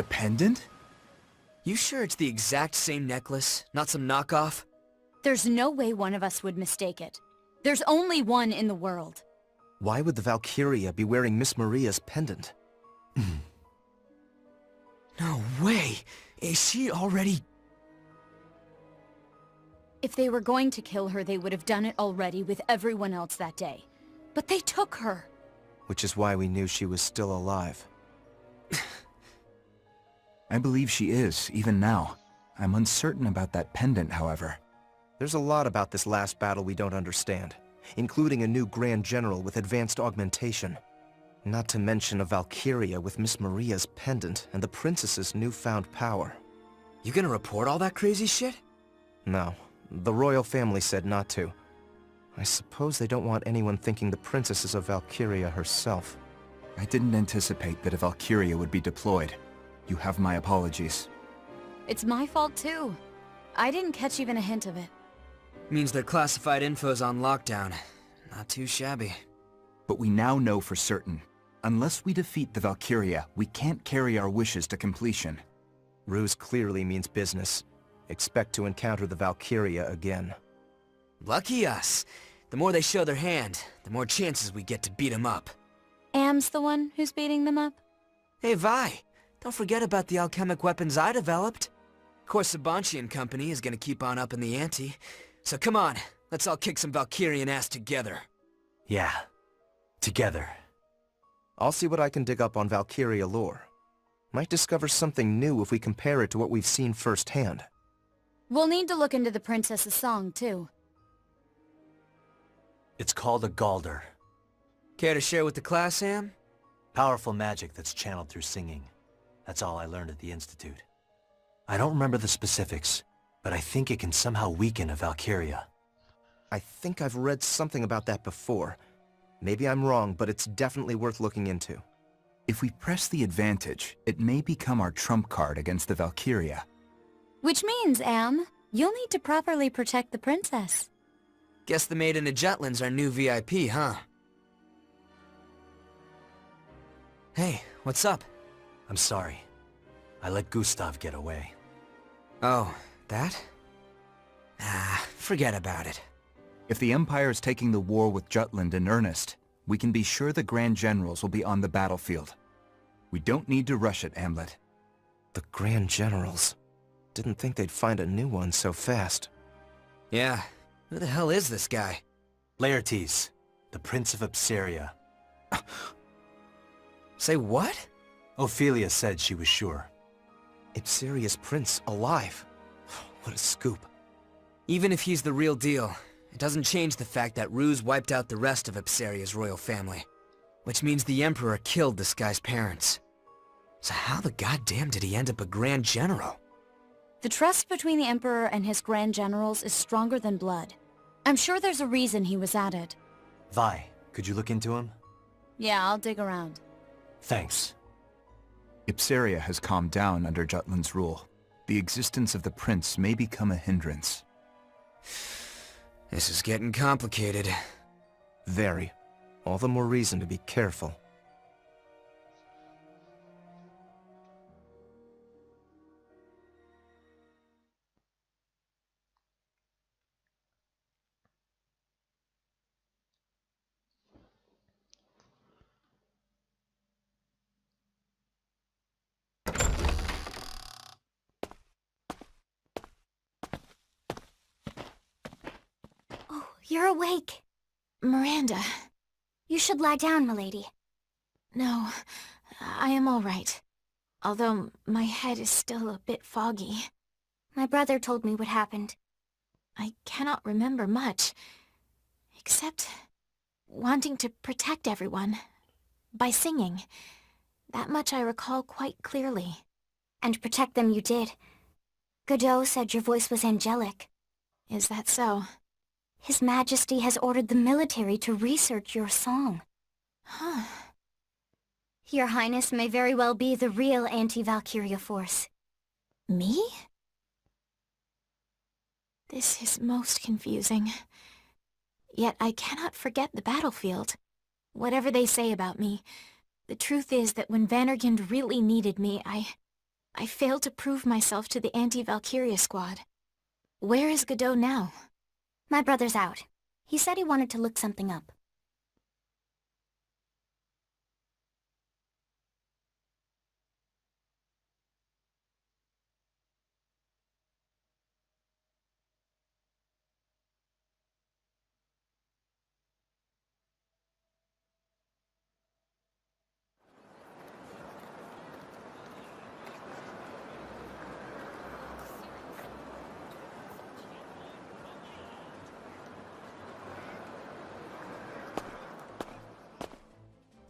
The pendant? You sure it's the exact same necklace, not some knockoff? There's no way one of us would mistake it. There's only one in the world. Why would the Valkyria be wearing Miss Maria's pendant? No way! Is she already... If they were going to kill her, they would have done it already with everyone else that day. But they took her. Which is why we knew she was still alive. I believe she is, even now. I'm uncertain about that pendant, however. There's a lot about this last battle we don't understand, including a new Grand General with advanced augmentation. Not to mention a Valkyria with Miss Maria's pendant and the Princess's newfound power. You gonna report all that crazy shit? No, the royal family said not to. I suppose they don't want anyone thinking the Princess is a Valkyria herself. I didn't anticipate that a Valkyria would be deployed. You have my apologies. It's my fault too. I didn't catch even a hint of it. Means their classified info's on lockdown. Not too shabby. But we now know for certain. Unless we defeat the Valkyria, we can't carry our wishes to completion. Ruse clearly means business. Expect to encounter the Valkyria again. Lucky us. The more they show their hand, the more chances we get to beat them up. Am's the one who's beating them up? Hey, Vi. Don't forget about the alchemic weapons I developed. Of course, Sabanchi and company is gonna keep on upping the ante. So come on, let's all kick some Valkyrian ass together. Yeah. Together. I'll see what I can dig up on Valkyria lore. Might discover something new if we compare it to what we've seen firsthand. We'll need to look into the princess's song, too. It's called a Galder. Care to share with the class, Sam? Powerful magic that's channeled through singing. That's all I learned at the Institute. I don't remember the specifics, but I think it can somehow weaken a Valkyria. I think I've read something about that before. Maybe I'm wrong, but it's definitely worth looking into. If we press the advantage, it may become our trump card against the Valkyria. Which means, Am, you'll need to properly protect the princess. Guess the Maiden of Jutland's our new VIP, huh? Hey, what's up? I'm sorry. I let Gustav get away. Oh, that? Ah, forget about it. If the Empire is taking the war with Jutland in earnest, we can be sure the Grand Generals will be on the battlefield. We don't need to rush it, Amlet. The Grand Generals. Didn't think they'd find a new one so fast. Yeah, who the hell is this guy? Laertes, the Prince of Ipsaria. Say what? Ophelia said she was sure. Ipsaria's prince alive. What a scoop. Even if he's the real deal, it doesn't change the fact that Ruse wiped out the rest of Ipsaria's royal family. Which means the Emperor killed this guy's parents. So how the goddamn did he end up a Grand General? The trust between the Emperor and his Grand Generals is stronger than blood. I'm sure there's a reason he was added. Vi, could you look into him? Yeah, I'll dig around. Thanks. Ipsaria has calmed down under Jutland's rule. The existence of the prince may become a hindrance. This is getting complicated. Very. All the more reason to be careful. You're awake. Miranda. You should lie down, milady. No, I am all right. Although my head is still a bit foggy. My brother told me what happened. I cannot remember much, except wanting to protect everyone by singing. That much I recall quite clearly. And protect them you did. Godot said your voice was angelic. Is that so? His Majesty has ordered the military to research your song. Huh. Your Highness may very well be the real anti-Valkyria force. Me? This is most confusing. Yet I cannot forget the battlefield. Whatever they say about me, the truth is that when Vandergind really needed me, I failed to prove myself to the anti-Valkyria squad. Where is Godot now? My brother's out. He said he wanted to look something up.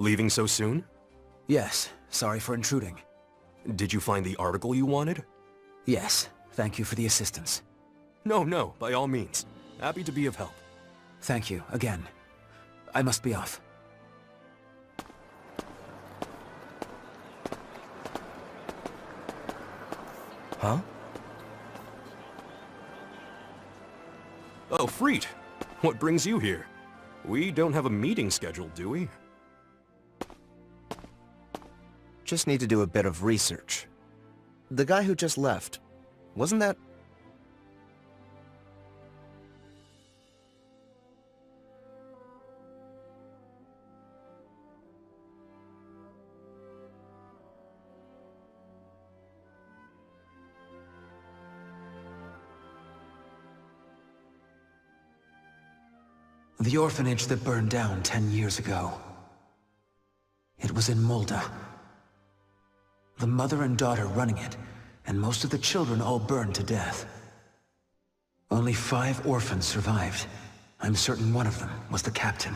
Leaving so soon? Yes, sorry for intruding. Did you find the article you wanted? Yes, thank you for the assistance. No, by all means. Happy to be of help. Thank you, again. I must be off. Huh? Oh, Freet! What brings you here? We don't have a meeting scheduled, do we? Just need to do a bit of research. The guy who just left, wasn't that... The orphanage that burned down 10 years ago. It was in Molda. The mother and daughter running it, and most of the children all burned to death. Only 5 orphans survived. I'm certain one of them was the captain.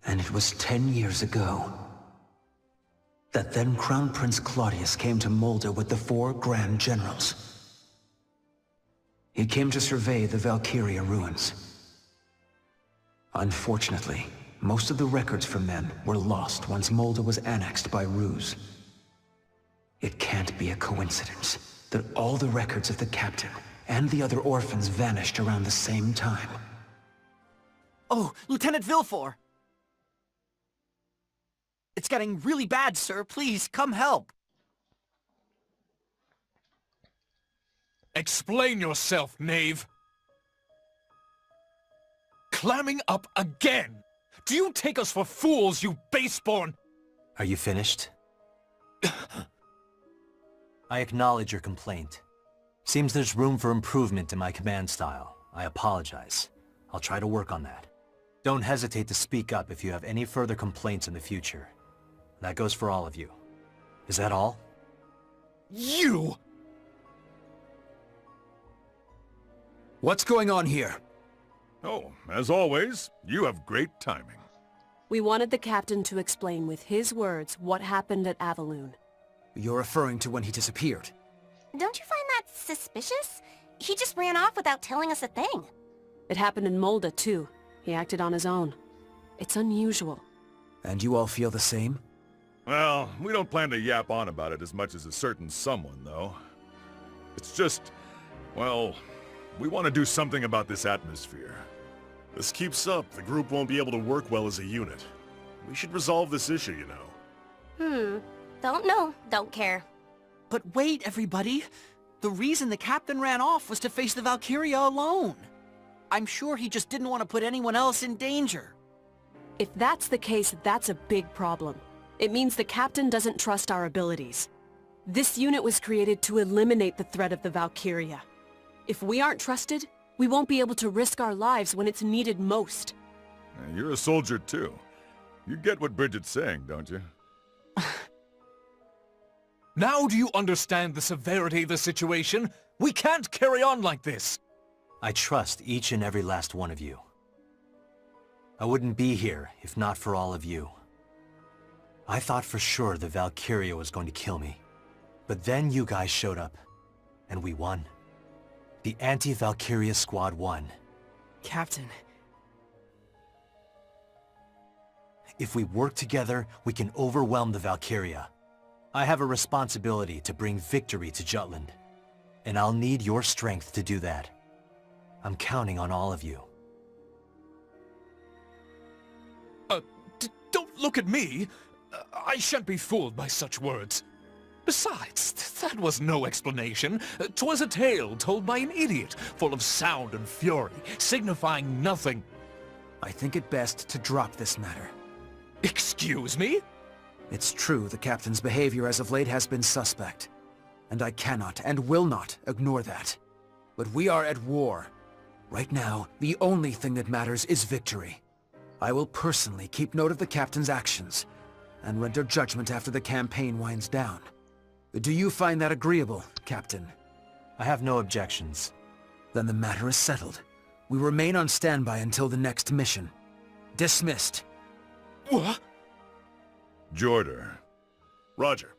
And it was 10 years ago that then Crown Prince Claudius came to Molda with the 4 Grand Generals. He came to survey the Valkyria ruins. Unfortunately, most of the records from then were lost once Molda was annexed by Ruse. It can't be a coincidence that all the records of the captain and the other orphans vanished around the same time. Oh, Lieutenant Villefort! It's getting really bad, sir. Please, come help. Explain yourself, knave! Clamming up again! Do you take us for fools, you baseborn? Are you finished? I acknowledge your complaint. Seems there's room for improvement in my command style. I apologize. I'll try to work on that. Don't hesitate to speak up if you have any further complaints in the future. That goes for all of you. Is that all? You! What's going on here? Oh, as always, you have great timing. We wanted the captain to explain with his words what happened at Avaloon. You're referring to when he disappeared. Don't you find that suspicious? He just ran off without telling us a thing. It happened in Molda, too. He acted on his own. It's unusual. And you all feel the same? Well, we don't plan to yap on about it as much as a certain someone, though. It's just, well, we want to do something about this atmosphere. This keeps up, the group won't be able to work well as a unit. We should resolve this issue, you know. Don't know, don't care. But wait, everybody. The reason the captain ran off was to face the Valkyria alone. I'm sure he just didn't want to put anyone else in danger. If that's the case, that's a big problem. It means the captain doesn't trust our abilities. This unit was created to eliminate the threat of the Valkyria. If we aren't trusted, we won't be able to risk our lives when it's needed most. You're a soldier, too. You get what Bridget's saying, don't you? Now do you understand the severity of the situation? We can't carry on like this! I trust each and every last one of you. I wouldn't be here if not for all of you. I thought for sure the Valkyria was going to kill me. But then you guys showed up, and we won. The anti-Valkyria squad won. Captain. If we work together, we can overwhelm the Valkyria. I have a responsibility to bring victory to Jutland, and I'll need your strength to do that. I'm counting on all of you. Don't look at me! I shan't be fooled by such words. Besides, that was no explanation. 'Twas a tale told by an idiot, full of sound and fury, signifying nothing. I think it best to drop this matter. Excuse me? It's true the Captain's behavior as of late has been suspect. And I cannot and will not ignore that. But we are at war. Right now, the only thing that matters is victory. I will personally keep note of the Captain's actions, and render judgment after the campaign winds down. Do you find that agreeable, Captain? I have no objections. Then the matter is settled. We remain on standby until the next mission. Dismissed. What? Jorder. Roger.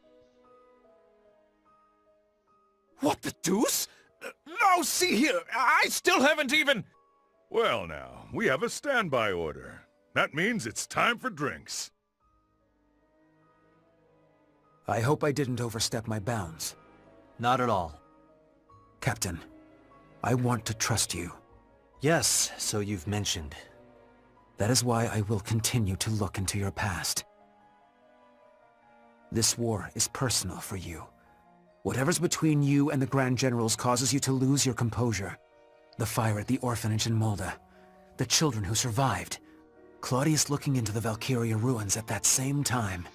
What the deuce? Now see here, I still haven't even... Well now, we have a standby order. That means it's time for drinks. I hope I didn't overstep my bounds. Not at all. Captain, I want to trust you. Yes, so you've mentioned. That is why I will continue to look into your past. This war is personal for you. Whatever's between you and the Grand Generals causes you to lose your composure. The fire at the orphanage in Molda. The children who survived. Claudius looking into the Valkyria ruins at that same time.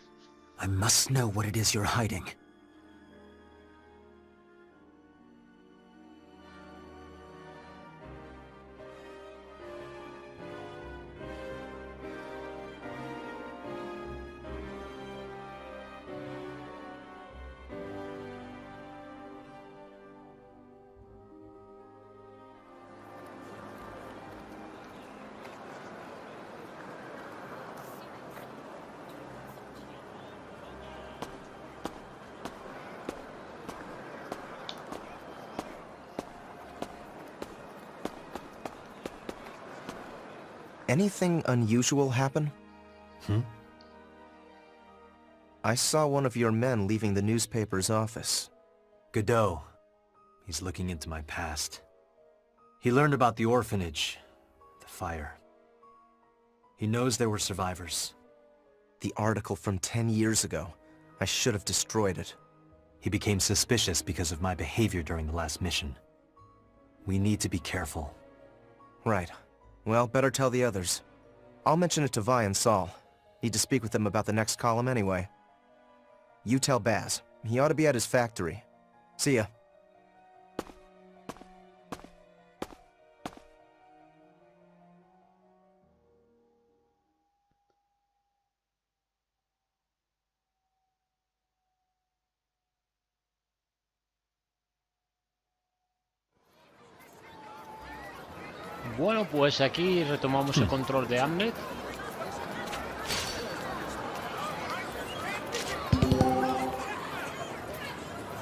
I must know what it is you're hiding. Anything unusual happen? I saw one of your men leaving the newspaper's office. Godot. He's looking into my past. He learned about the orphanage, the fire. He knows there were survivors. The article from 10 years ago. I should have destroyed it. He became suspicious because of my behavior during the last mission. We need to be careful. Right. Well, better tell the others. I'll mention it to Vi and Saul. Need to speak with them about the next column anyway. You tell Baz. He ought to be at his factory. See ya. Bueno, pues aquí retomamos el control de Hamlet.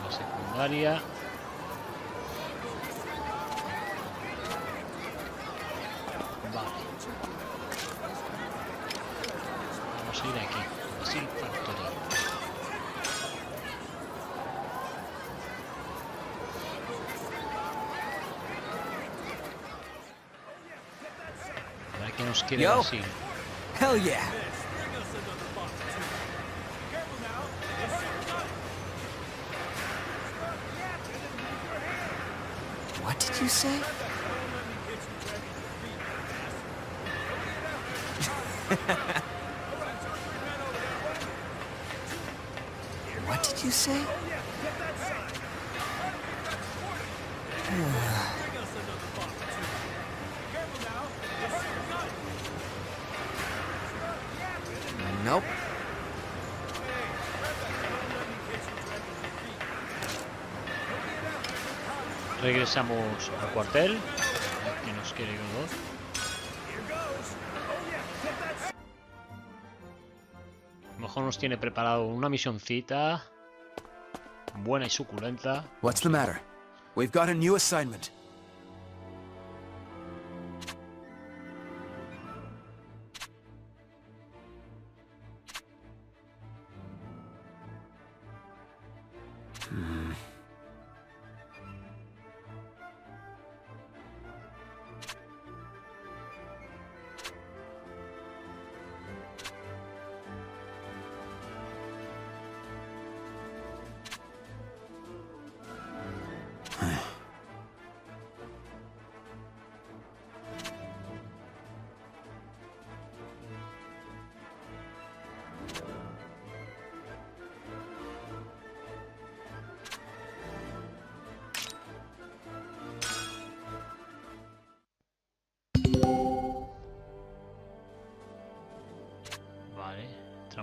La secundaria. Vale. Vamos a ir aquí. Así, factoría. Que nos quiere decir. Hell yeah! What did you say? What did you say? Nope. Regresamos al cuartel. Que nos quiere Godot. A lo mejor nos tiene preparado una misioncita buena y suculenta. What's the matter? We've got a new assignment.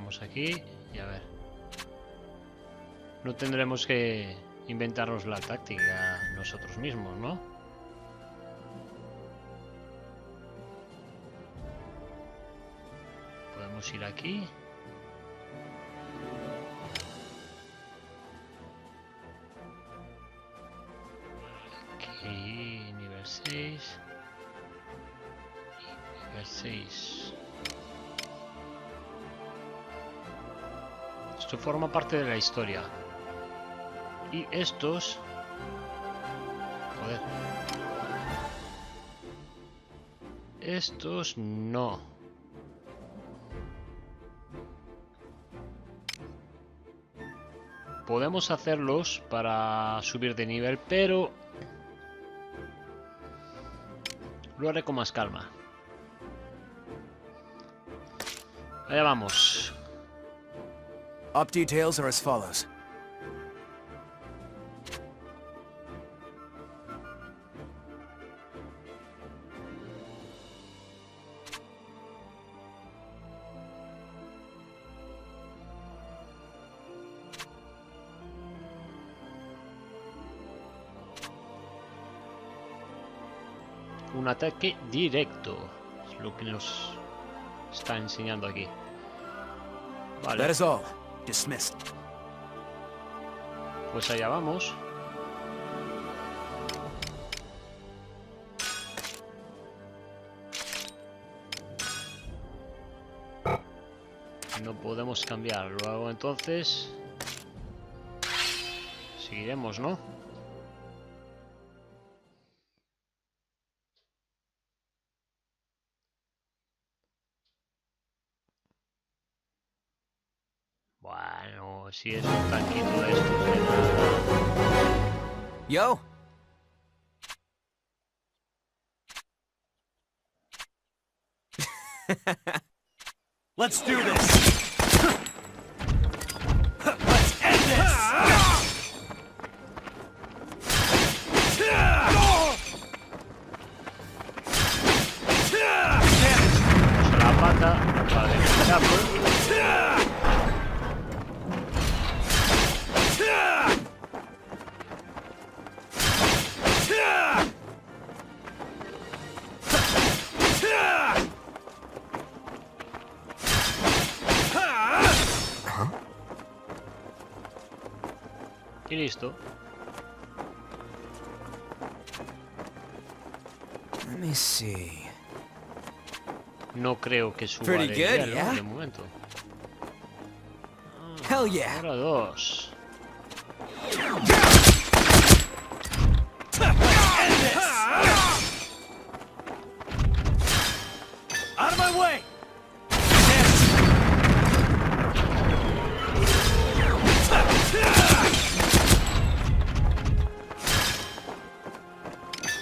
Vamos aquí y a ver. No tendremos que inventarnos la táctica nosotros mismos, ¿no? Podemos ir aquí. Aquí, nivel 6. Nivel 6. Esto forma parte de la historia. Y estos... Joder. Estos no. Podemos hacerlos para subir de nivel, pero... Lo haré con más calma. Allá vamos. Op details are as follows. Un ataque directo. Es lo que nos está enseñando aquí. Vale. That is all. Dismissed. Pues allá vamos. No podemos cambiar. Luego entonces... Seguiremos, ¿no? Bueno, si es un tanquito de estos de nada. Yo. Let's do this! Let's end this! La pata para descartarlo. Y listo. Let me see. No creo que suba Pretty de good, nivel, yeah? de momento. Hell yeah. Ahora dos. Out of my way!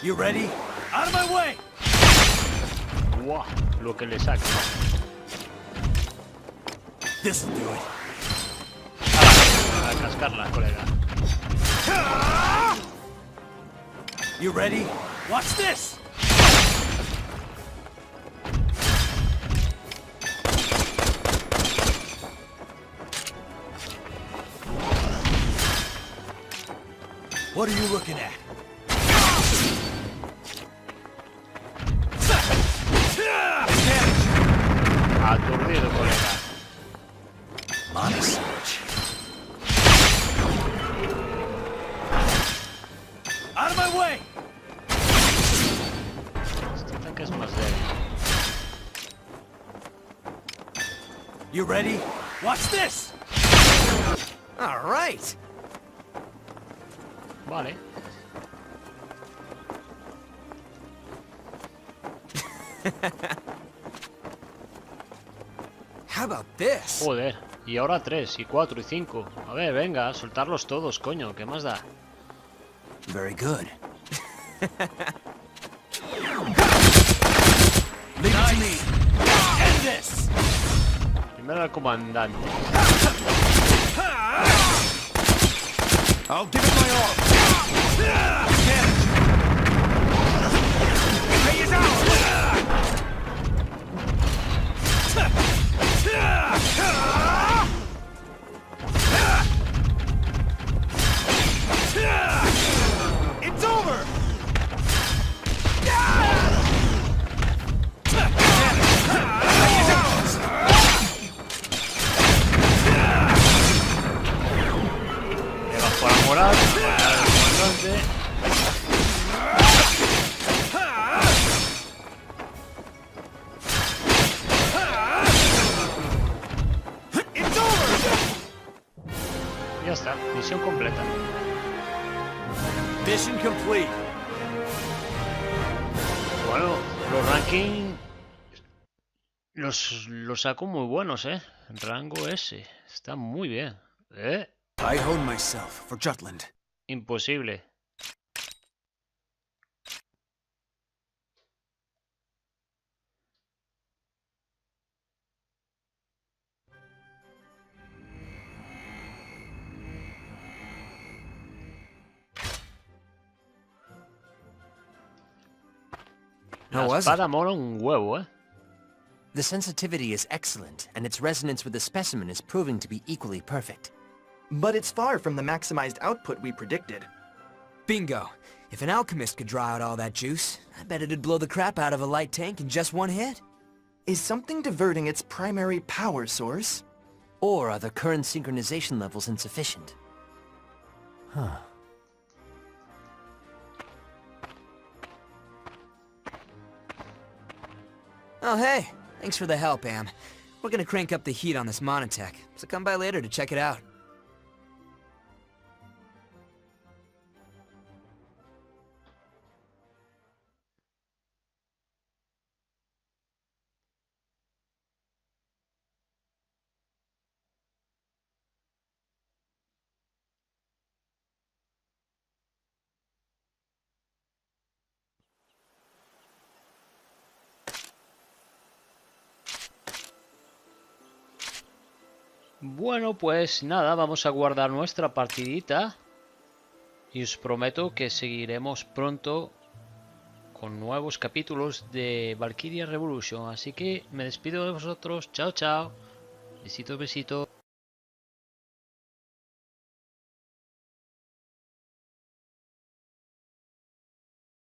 You ready? Out of my way! Wow, lo que le saca. This'll do it. A cascarla, colega. You ready? Watch this! What are you looking at? Aturdido, colega. Money switch. Out of my way! Este tanque es más débil. You ready? Watch this! All right. Vale. How about this? Joder. Y ahora 3, y 4, y 5. A ver, venga, soltarlos todos, coño. ¿Qué más da? Very good. Leave it to me. End this! Primero al comandante. I'll give it my all. Pay is out. Mission complete. Bueno, los rankings los saco muy buenos, ¿eh? Rango S. Está muy bien. I honed myself for Jutland. Imposible. How La was it? espada mola un huevo, ¿eh? The sensitivity is excellent, and its resonance with the specimen is proving to be equally perfect. But it's far from the maximized output we predicted. Bingo. If an alchemist could draw out all that juice, I bet it'd blow the crap out of a light tank in just one hit. Is something diverting its primary power source? Or are the current synchronization levels insufficient? Huh. Oh, hey. Thanks for the help, Am. We're gonna crank up the heat on this monotech, so come by later to check it out. Bueno, pues nada, vamos a guardar nuestra partidita. Y os prometo que seguiremos pronto con nuevos capítulos de Valkyria Revolution. Así que me despido de vosotros. Chao, chao. Besitos, besitos.